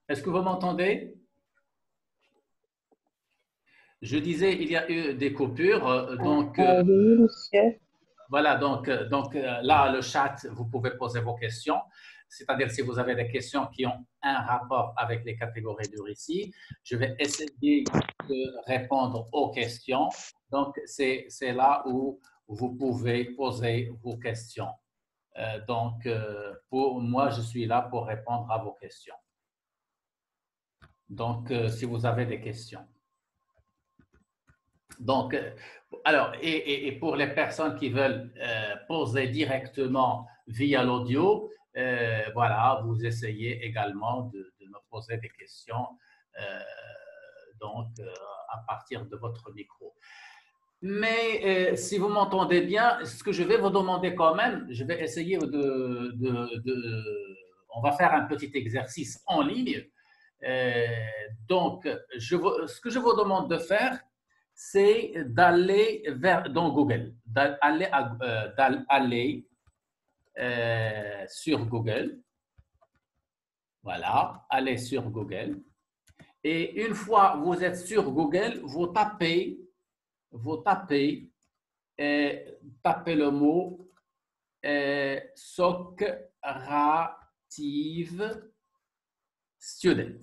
Est-ce que vous m'entendez? Je disais, il y a eu des coupures, Oui, monsieur. voilà, là, le chat, vous pouvez poser vos questions, c'est-à-dire si vous avez des questions qui ont un rapport avec les catégories du récit, je vais essayer de répondre aux questions. Donc, c'est là où vous pouvez poser vos questions. Pour moi, je suis là pour répondre à vos questions. Donc, si vous avez des questions. Donc, alors, et pour les personnes qui veulent poser directement via l'audio, voilà, vous essayez également de me poser des questions à partir de votre micro. Mais si vous m'entendez bien, ce que je vais vous demander quand même, je vais essayer on va faire un petit exercice en ligne. Ce que je vous demande de faire, c'est d'aller dans Google, d'aller sur Google. Voilà, aller sur Google. Et une fois que vous êtes sur Google, vous tapez le mot Socrative Student.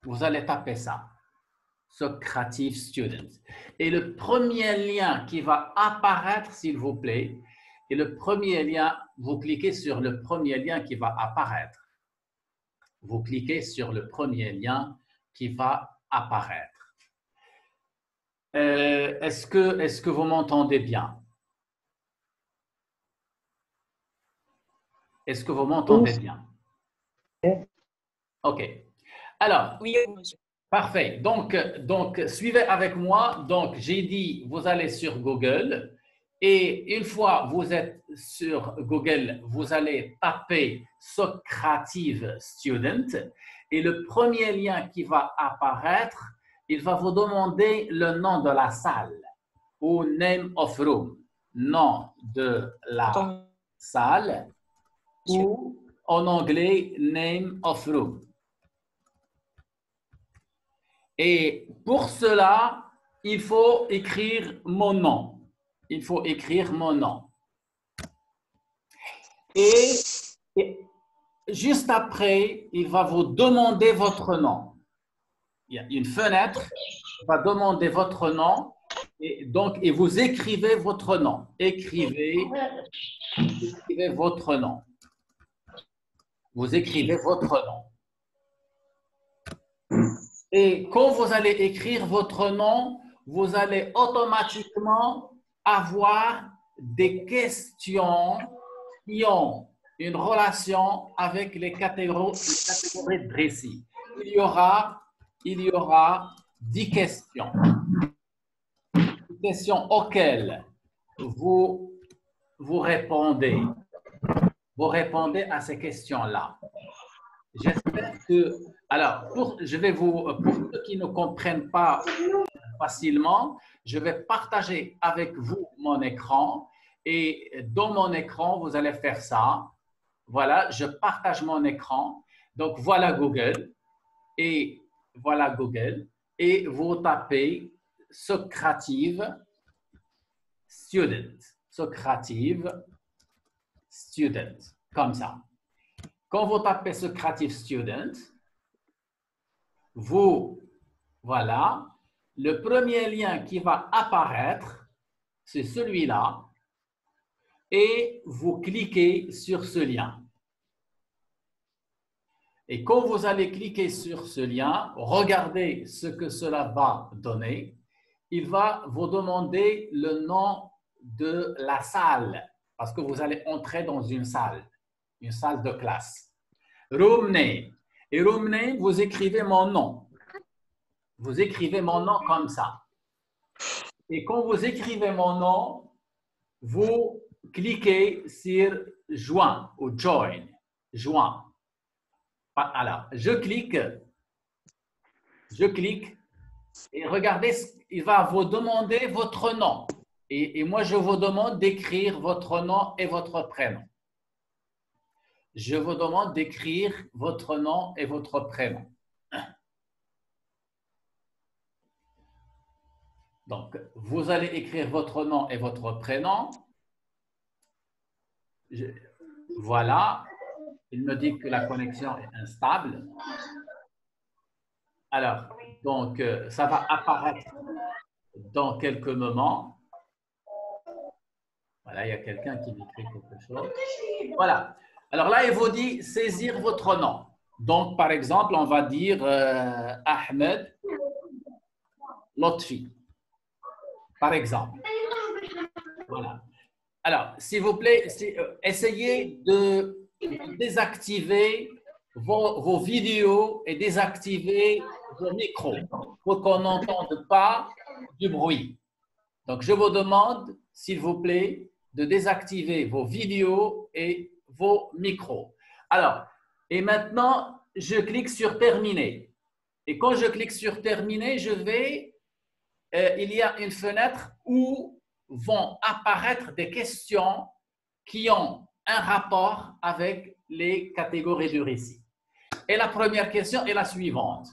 Vous allez taper ça. Socrative Student. Et le premier lien qui va apparaître, s'il vous plaît, et le premier lien, vous cliquez sur le premier lien qui va apparaître. Vous cliquez sur le premier lien qui va apparaître. Est-ce que vous m'entendez bien? Est-ce que vous m'entendez bien? OK. Alors, Oui, monsieur. Parfait. Donc, suivez avec moi. Donc, j'ai dit, vous allez sur Google et une fois vous êtes sur Google, vous allez taper Socrative Student et le premier lien qui va apparaître, il va vous demander le nom de la salle ou name of room, nom de la salle ou en anglais name of room. Et pour cela, il faut écrire mon nom. Il faut écrire mon nom. Et juste après, il va vous demander votre nom. Il y a une fenêtre qui va demander votre nom. Et donc, vous écrivez votre nom. Écrivez votre nom. Vous écrivez votre nom. Et quand vous allez écrire votre nom, vous allez automatiquement avoir des questions qui ont une relation avec les catégories de récit. Il y aura 10 questions. 10 questions auxquelles vous répondez. Vous répondez à ces questions-là. J'espère que… Alors, pour ceux qui ne comprennent pas facilement, je vais partager avec vous mon écran et dans mon écran, vous allez faire ça. Voilà, je partage mon écran. Donc, voilà Google et vous tapez Socrative Student. Socrative Student, comme ça. Quand vous tapez Socrative Student, voilà, le premier lien qui va apparaître, c'est celui-là, et vous cliquez sur ce lien. Et quand vous allez cliquer sur ce lien, regardez ce que cela va donner. Il va vous demander le nom de la salle, parce que vous allez entrer dans une salle de classe. Room name. Et room name, vous écrivez mon nom. Vous écrivez mon nom comme ça. Et quand vous écrivez mon nom, vous cliquez sur join ou join. Join. Alors, je clique et regardez, il va vous demander votre nom. Et moi, je vous demande d'écrire votre nom et votre prénom. je vous demande d'écrire votre nom et votre prénom. Donc, vous allez écrire votre nom et votre prénom. Voilà. Il me dit que la connexion est instable. Alors, donc, ça va apparaître dans quelques moments. Voilà, il y a quelqu'un qui m'écrit quelque chose. Voilà. Alors là, il vous dit saisir votre nom. Donc, par exemple, on va dire Ahmed Lotfi. Par exemple. Voilà. Alors, s'il vous plaît, essayez de désactiver vos vidéos et désactiver vos micros pour qu'on n'entende pas du bruit. Donc, je vous demande, s'il vous plaît, de désactiver vos vidéos et vos micros. Alors, et maintenant, je clique sur terminer. Et quand je clique sur terminer, il y a une fenêtre où vont apparaître des questions qui ont un rapport avec les catégories du récit. Et la première question est la suivante.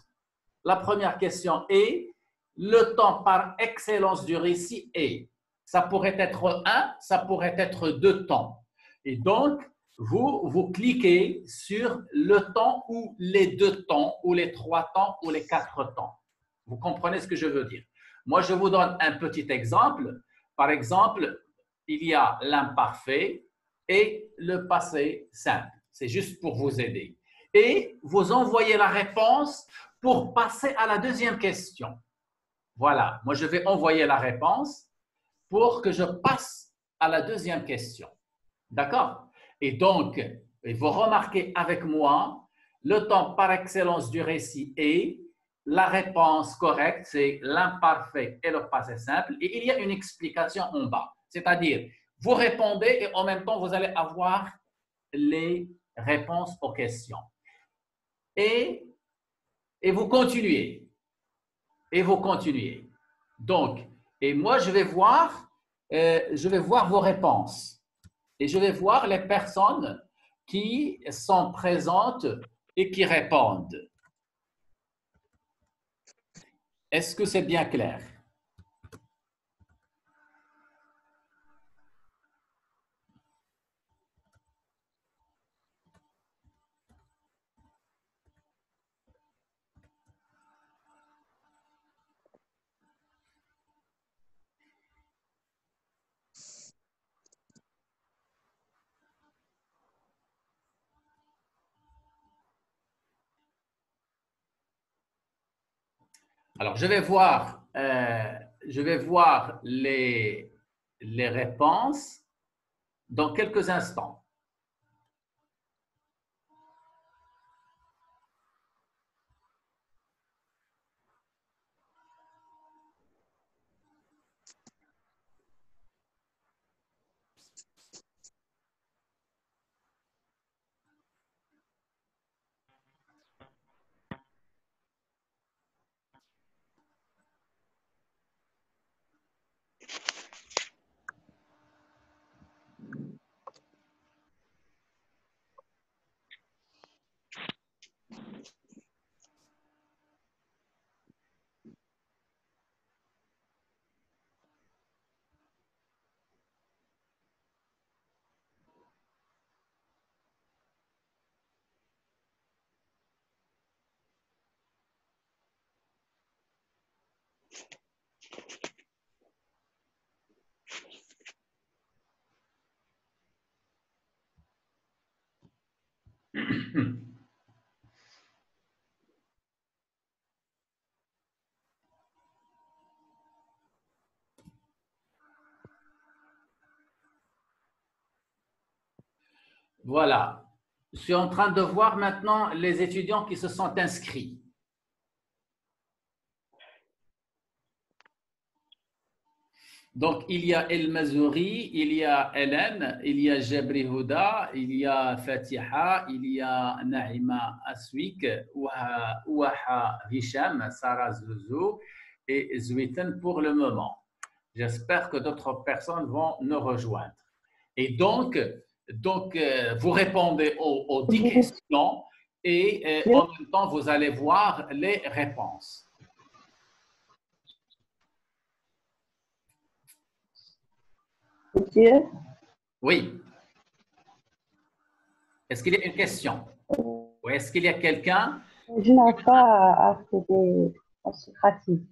La première question est, le temps par excellence du récit est. Ça pourrait être un, ça pourrait être deux temps. Et donc, vous cliquez sur le temps ou les deux temps, ou les trois temps, ou les quatre temps. Vous comprenez ce que je veux dire? Moi, je vous donne un petit exemple. Par exemple, il y a l'imparfait et le passé simple. C'est juste pour vous aider. Et vous envoyez la réponse pour passer à la deuxième question. Voilà, moi je vais envoyer la réponse pour que je passe à la deuxième question. D'accord? Et donc, vous remarquez avec moi, le temps par excellence du récit est, la réponse correcte, c'est l'imparfait et le passé simple. Et il y a une explication en bas. C'est-à-dire, vous répondez et en même temps, vous allez avoir les réponses aux questions. Et vous continuez. Et vous continuez. Donc, et moi, je vais voir vos réponses. Et je vais voir les personnes qui sont présentes et qui répondent. Est-ce que c'est bien clair? Alors, je vais voir les réponses dans quelques instants. Voilà. Je suis en train de voir maintenant les étudiants qui se sont inscrits. Donc, il y a El Mazouri, il y a Hélène, il y a Jabri Houda, il y a Fatiha, il y a Naïma Aswik, Ouaha Hicham, Sarah Zouzou et Zouiten pour le moment. J'espère que d'autres personnes vont nous rejoindre. Et donc, Donc, vous répondez aux 10 questions et en même temps, vous allez voir les réponses. Monsieur, Oui. Est-ce qu'il y a une question? Ou est-ce qu'il y a quelqu'un? je n'arrive pas à accéder à ce gratuit.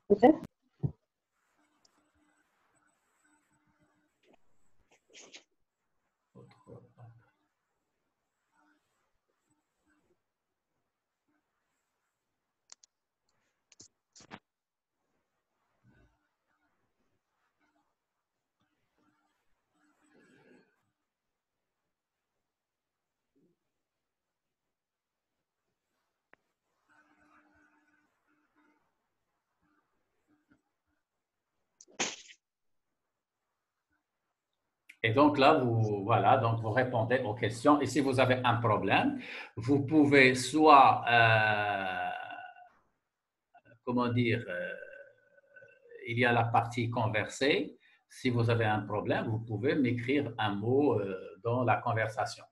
Monsieur? Et donc là, voilà, donc vous répondez aux questions. Et si vous avez un problème, vous pouvez soit, comment dire, il y a la partie conversée. Si vous avez un problème, vous pouvez m'écrire un mot dans la conversation.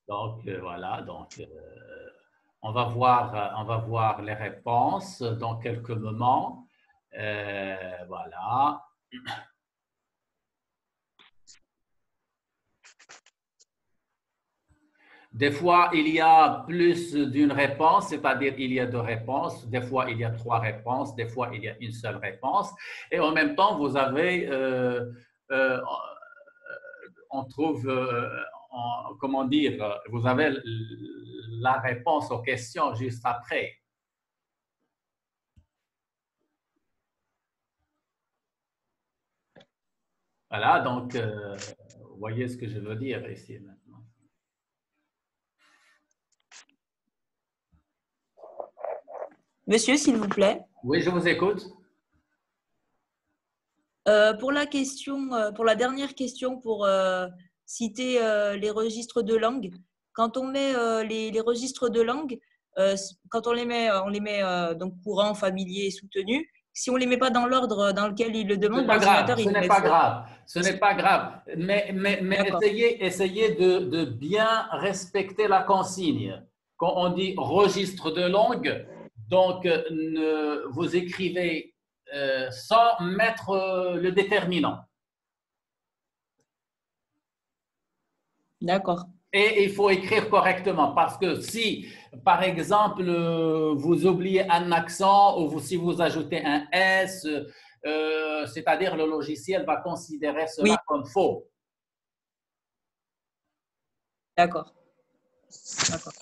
Donc, voilà, donc on va voir les réponses dans quelques moments. Voilà. Des fois, il y a plus d'une réponse, c'est-à-dire il y a deux réponses. Des fois, il y a trois réponses. Des fois, il y a une seule réponse. Et en même temps, vous avez, on trouve, comment dire, vous avez la réponse aux questions juste après. Voilà, donc, vous voyez ce que je veux dire ici maintenant. Monsieur, s'il vous plaît. Oui, je vous écoute. Pour la question, pour la dernière question, pour citer les registres de langue, quand on met les registres de langue, quand on les met donc courant, familier, soutenu, si on les met pas dans l'ordre dans lequel il le demande, l'ordinateur il Ce le n'est met pas faux. grave. Ce n'est pas grave. Mais essayez de bien respecter la consigne. Quand on dit registre de langue, donc vous écrivez sans mettre le déterminant. D'accord. Et il faut écrire correctement parce que si, par exemple, vous oubliez un accent ou si vous ajoutez un S, c'est-à-dire le logiciel va considérer cela Oui. comme faux. D'accord. D'accord.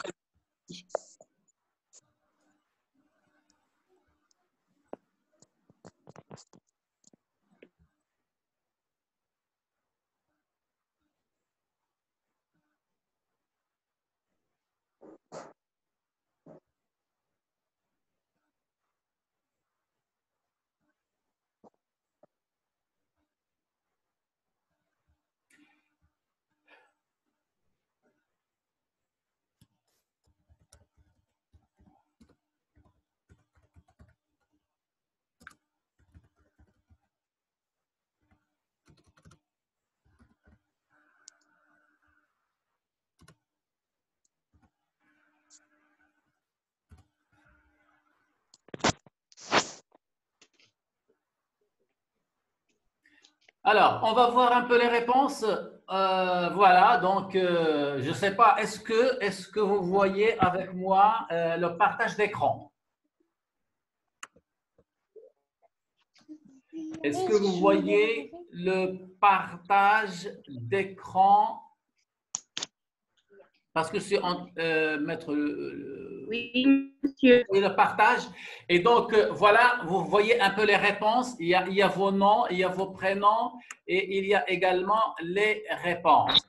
Alors, on va voir un peu les réponses. Voilà, donc je ne sais pas, est-ce que vous voyez avec moi le partage d'écran? Est-ce que vous voyez le partage d'écran? Parce que c'est mettre Oui, monsieur. le partage. Et donc, voilà, vous voyez un peu les réponses. Il y a vos noms, il y a vos prénoms et il y a également les réponses.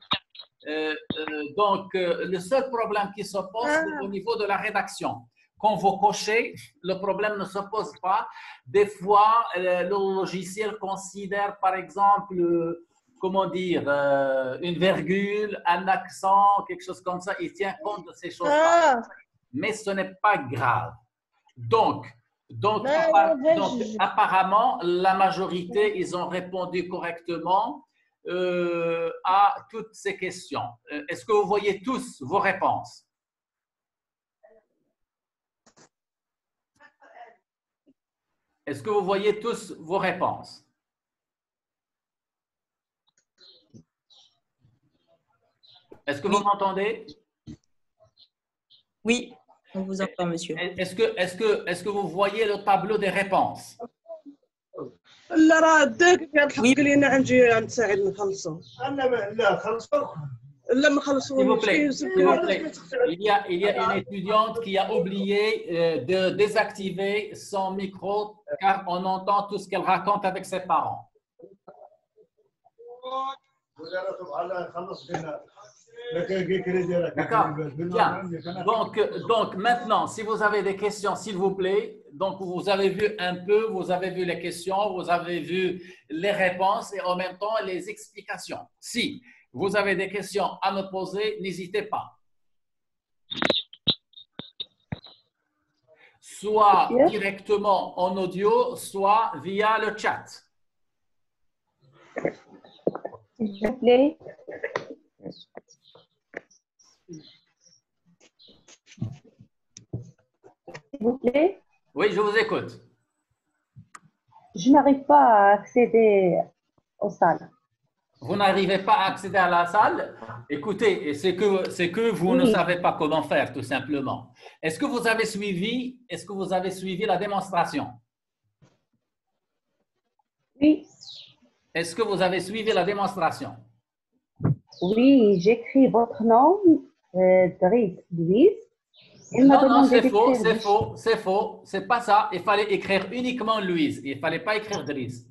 Le seul problème qui se pose, c'est au niveau de la rédaction. Quand vous cochez, le problème ne se pose pas. Des fois, le logiciel considère, par exemple, comment dire, une virgule, un accent, quelque chose comme ça. Il tient compte de ces choses-là. Mais ce n'est pas grave. Donc, apparemment, la majorité, ils ont répondu correctement à toutes ces questions. Est-ce que vous voyez tous vos réponses? Est-ce que vous voyez tous vos réponses? Est-ce que vous m'entendez? Oui, on vous entend, monsieur. Est-ce que vous voyez le tableau des réponses? Oui. S'il vous plaît, il y a une étudiante qui a oublié de désactiver son micro car on entend tout ce qu'elle raconte avec ses parents. D'accord. Bien. Donc maintenant, si vous avez des questions, s'il vous plaît, donc vous avez vu un peu, vous avez vu les questions, vous avez vu les réponses et en même temps les explications. Si vous avez des questions à me poser, n'hésitez pas. Soit directement en audio, soit via le chat. S'il vous plaît. S'il vous plaît. Oui, je vous écoute. Je n'arrive pas à accéder aux salles. Vous n'arrivez pas à accéder à la salle? Écoutez, c'est que vous ne savez pas comment faire, tout simplement. Est-ce que vous avez suivi la démonstration? Oui. Est-ce que vous avez suivi la démonstration? Oui, j'écris votre nom, Driss, Louise. Non, c'est faux. C'est pas ça. Il fallait écrire uniquement Louise. Il fallait pas écrire Driss.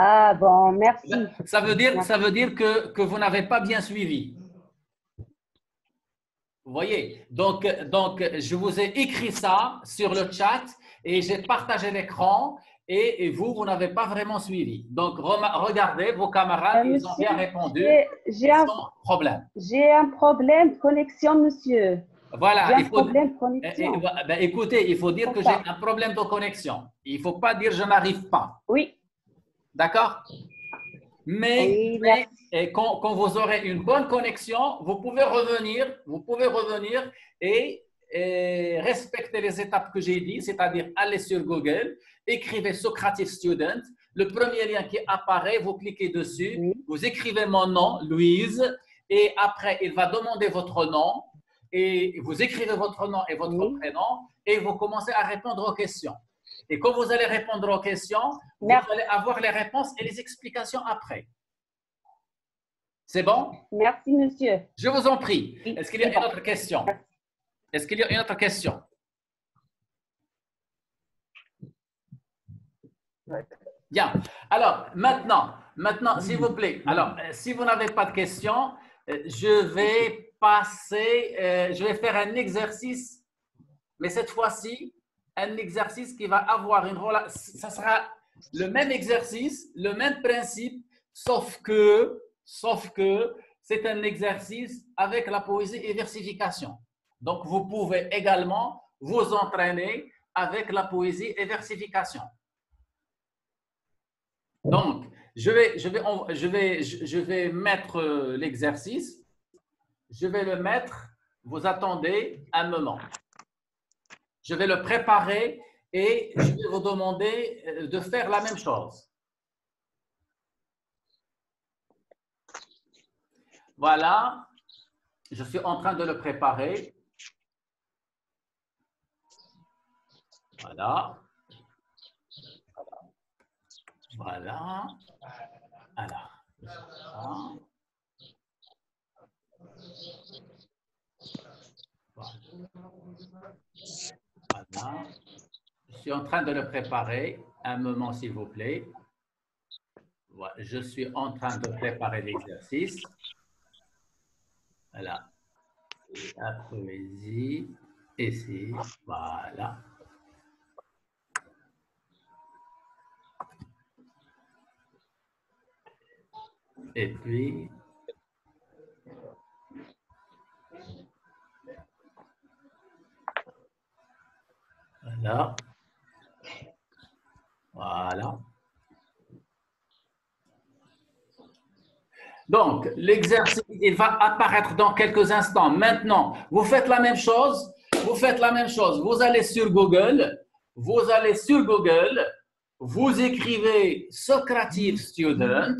Ah bon, merci. Ça veut dire que vous n'avez pas bien suivi. Vous voyez? Donc, je vous ai écrit ça sur le chat et j'ai partagé l'écran et vous n'avez pas vraiment suivi. Donc, regardez, vos camarades, ils ont bien répondu sans problème. J'ai un problème de connexion, monsieur. Voilà. Problème de connexion. Écoutez, il faut dire que j'ai un problème de connexion. Il ne faut pas dire je n'arrive pas. Oui. D'accord? Mais quand vous aurez une bonne connexion, vous pouvez revenir et respecter les étapes que j'ai dit, c'est-à-dire aller sur Google, écrivez Socrative Student, le premier lien qui apparaît, vous cliquez dessus, vous écrivez mon nom, Louise, et après, il va demander votre nom, et vous écrivez votre nom et votre prénom, et vous commencez à répondre aux questions. Et quand vous allez répondre aux questions, vous allez avoir les réponses et les explications après. C'est bon? Merci, monsieur. Je vous en prie. Est-ce qu'il y a une autre question? Est-ce qu'il y a une autre question? Bien. Alors, maintenant, s'il vous plaît. Alors, si vous n'avez pas de questions, je vais faire un exercice, mais cette fois-ci, un exercice qui va avoir une relation. Ça sera le même exercice, le même principe, sauf que c'est un exercice avec la poésie et versification. Donc, vous pouvez également vous entraîner avec la poésie et versification. Donc, je vais mettre l'exercice. Je vais le mettre. Vous attendez un moment. Je vais le préparer et je vais vous demander de faire la même chose. Voilà, je suis en train de le préparer. Voilà. Voilà. Alors. Voilà. Je suis en train de le préparer. Un moment, s'il vous plaît. Voilà. Je suis en train de préparer l'exercice. Voilà. La poésie, ici, voilà. Et puis, voilà. Voilà. Donc, l'exercice, il va apparaître dans quelques instants. Maintenant, vous faites la même chose. Vous faites la même chose. Vous allez sur Google. Vous allez sur Google. Vous écrivez Socrative Student.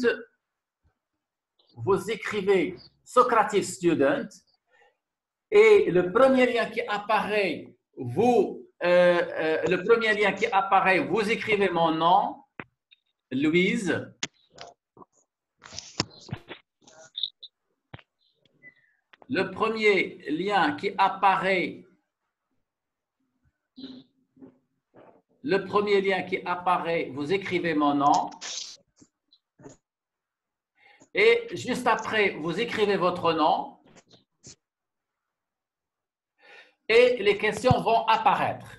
Vous écrivez Socrative Student. Et le premier lien qui apparaît, vous écrivez mon nom, Louise. Le premier lien qui apparaît, vous écrivez mon nom. Et juste après, vous écrivez votre nom. Et les questions vont apparaître.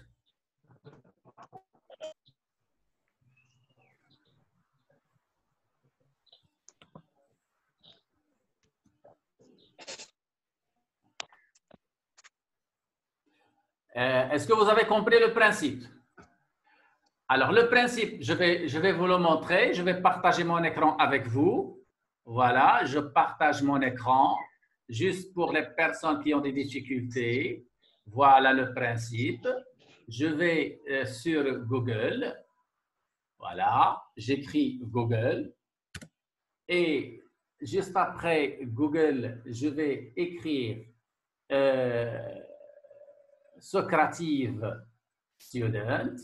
Est-ce que vous avez compris le principe? Alors, le principe, je vais vous le montrer. Je vais partager mon écran avec vous. Voilà, je partage mon écran juste pour les personnes qui ont des difficultés. Voilà le principe. Je vais sur Google. Voilà, j'écris Google. Et juste après Google, je vais écrire Socrative Student.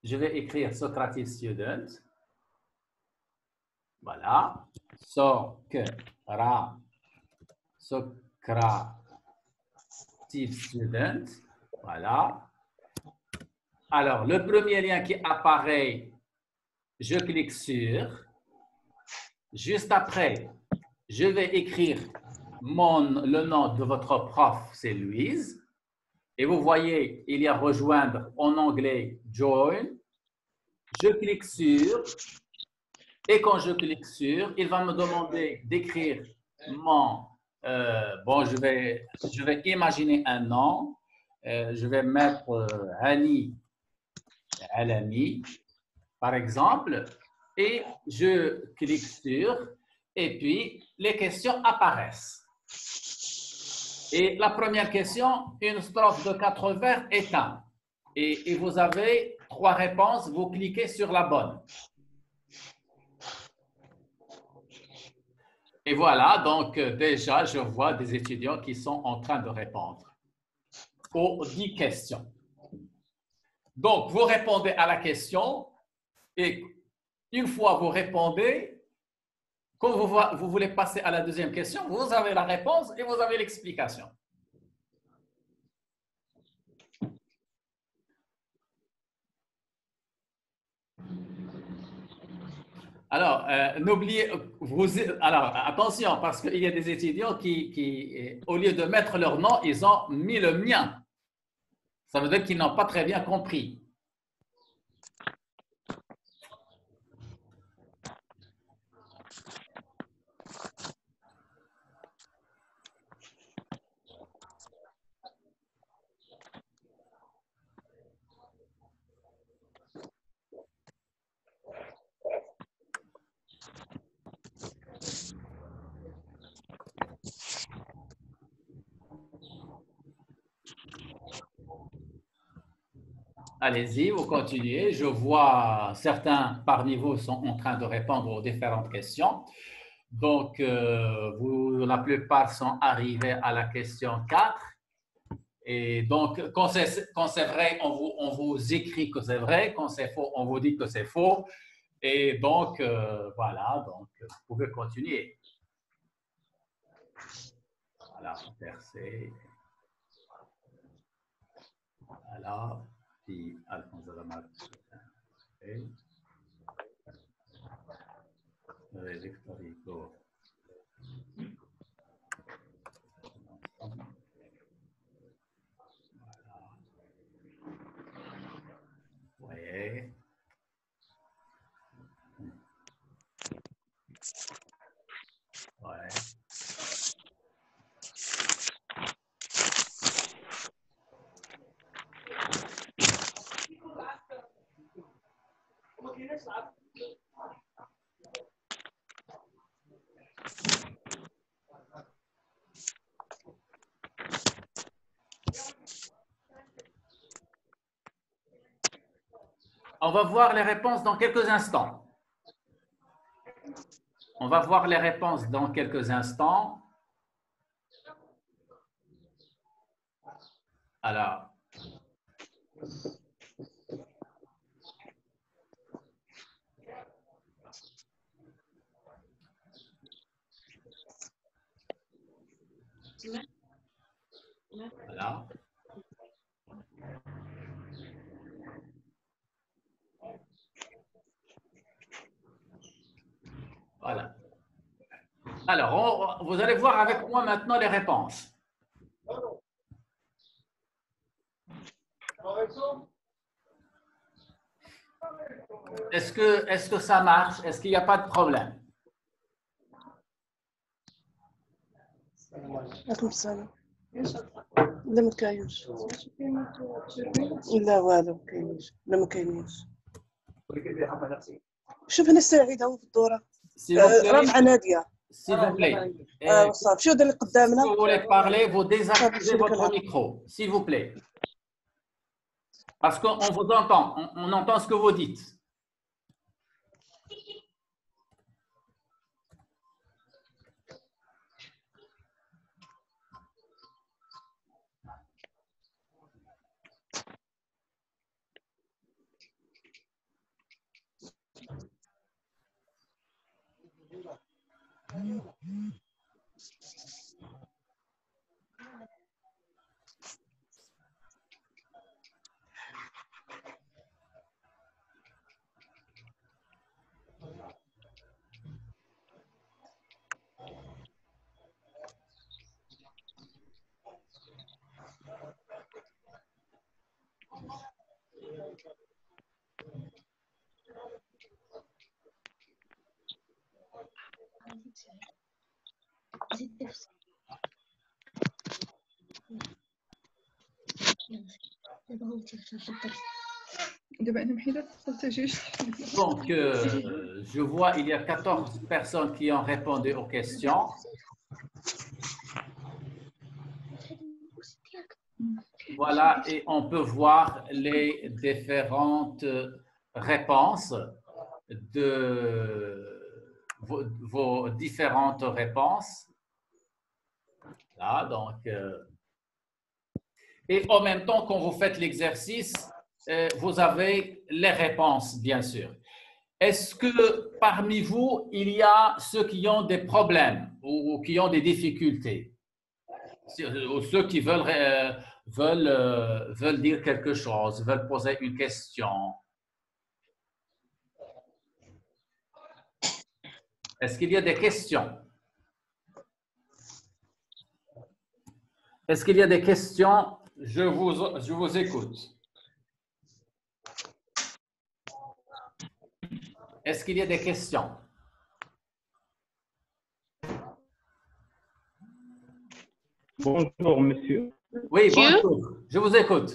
Je vais écrire Socrative Student. Voilà. Socrative Student. Voilà. Alors, le premier lien qui apparaît, je clique sur. Juste après, je vais écrire le nom de votre prof, c'est Louise. Et vous voyez, il y a rejoindre en anglais join. Je clique sur. Et quand je clique sur, il va me demander d'écrire mon. Bon, je vais imaginer un nom. Je vais mettre Hani Alami, par exemple. Et je clique sur. Et puis, les questions apparaissent. Et la première question, une strophe de 4 vers est un. Et vous avez 3 réponses, vous cliquez sur la bonne. Et voilà, donc déjà, je vois des étudiants qui sont en train de répondre aux 10 questions. Donc, vous répondez à la question et une fois vous répondez, quand vous voulez passer à la deuxième question, vous avez la réponse et vous avez l'explication. Alors, n'oubliez, alors attention, parce qu'il y a des étudiants qui, au lieu de mettre leur nom, ils ont mis le mien. Ça veut dire qu'ils n'ont pas très bien compris. Allez-y, vous continuez. Je vois certains parmi vous sont en train de répondre aux différentes questions. Donc, la plupart sont arrivés à la question 4. Et donc, quand c'est vrai, on vous écrit que c'est vrai. Quand c'est faux, on vous dit que c'est faux. Et donc, voilà, donc vous pouvez continuer. Voilà, percé. Voilà, puis Alphonse Lamarck. Victor Hugo. on va voir les réponses dans quelques instants. On va voir les réponses dans quelques instants. Alors, voilà. Voilà. Alors, vous allez voir avec moi maintenant les réponses. Est-ce que ça marche? Est-ce qu'il n'y a pas de problème? عليكم السلام. لا ما كاينش. لا والو ما كاينش. لا ما كاينينش. شوف هنا السعيد هو في الدوره. S'il vous plaît, راه مع ناديه. s'il vous plaît. صافي شو هذا اللي Si قدامنا. vous voulez parler, vous désactivez votre micro, s'il vous plaît. Parce qu'on vous entend, on entend ce que vous dites. Donc, je vois il y a 14 personnes qui ont répondu aux questions. Voilà, et on peut voir les différentes réponses de vos différentes réponses. Là, donc, et en même temps, quand vous faites l'exercice, vous avez les réponses, bien sûr. Est-ce que parmi vous, il y a ceux qui ont des problèmes ou qui ont des difficultés? Ou ceux qui veulent dire quelque chose, veulent poser une question? Est-ce qu'il y a des questions? Est-ce qu'il y a des questions? Je vous écoute. Est-ce qu'il y a des questions? Bonjour, monsieur. Oui, Monsieur? bonjour. Je vous écoute.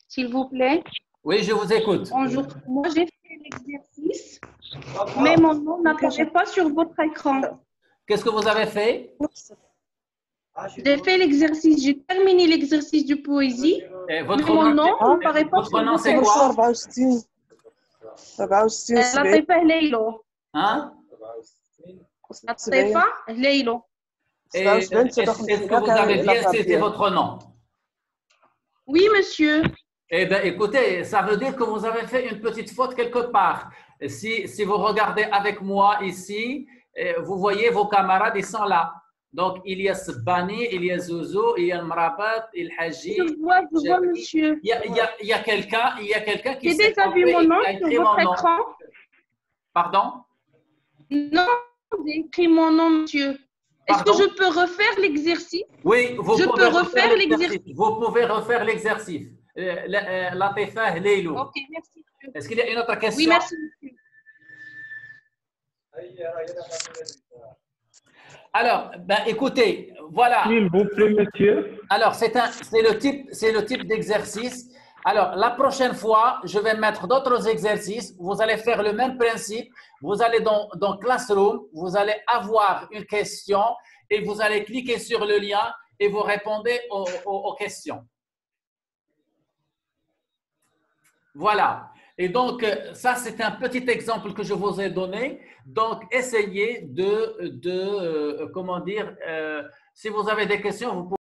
S'il vous plaît. Oui, je vous écoute. Bonjour. Moi, j'ai fait l'exercice, mais mon nom n'apparaît pas sur votre écran. Qu'est-ce que vous avez fait? J'ai fait l'exercice, j'ai terminé l'exercice de poésie, Et mais mon nom n'apparaît pas sur votre nom, votre c'est écran. quoi? 64 64 لطيفة هليلو. Hein? لطيفة هليلو. Et est-ce que vous avez bien cité votre nom? Oui, monsieur. Eh bien, écoutez, ça veut dire que vous avez fait une petite faute quelque part. Si vous regardez avec moi ici, vous voyez vos camarades, ils sont là. Donc, il y a Sbani, il y a Zouzou, il y a Mrabat, il y a Haji. Je vois, monsieur. Il y a quelqu'un qui J'ai s'est déjà vu trompé, mon nom qui a sur écrit votre mon nom. écran. Pardon? Non, j'ai écrit mon nom, monsieur. Est-ce que Pardon? je peux refaire l'exercice? Oui, Je peux refaire l'exercice. Vous pouvez refaire l'exercice. Latifa Leilou. Ok, merci, monsieur. Est-ce qu'il y a une autre question? Oui, merci, monsieur. Alors, ben, écoutez, voilà. S'il vous plaît, monsieur. Alors, c'est le type d'exercice. Alors, la prochaine fois, je vais mettre d'autres exercices. Vous allez faire le même principe. Vous allez dans Classroom, vous allez avoir une question et vous allez cliquer sur le lien et vous répondez aux questions. Voilà. Et donc, ça, c'est un petit exemple que je vous ai donné. Donc, essayez comment dire, si vous avez des questions, vous pouvez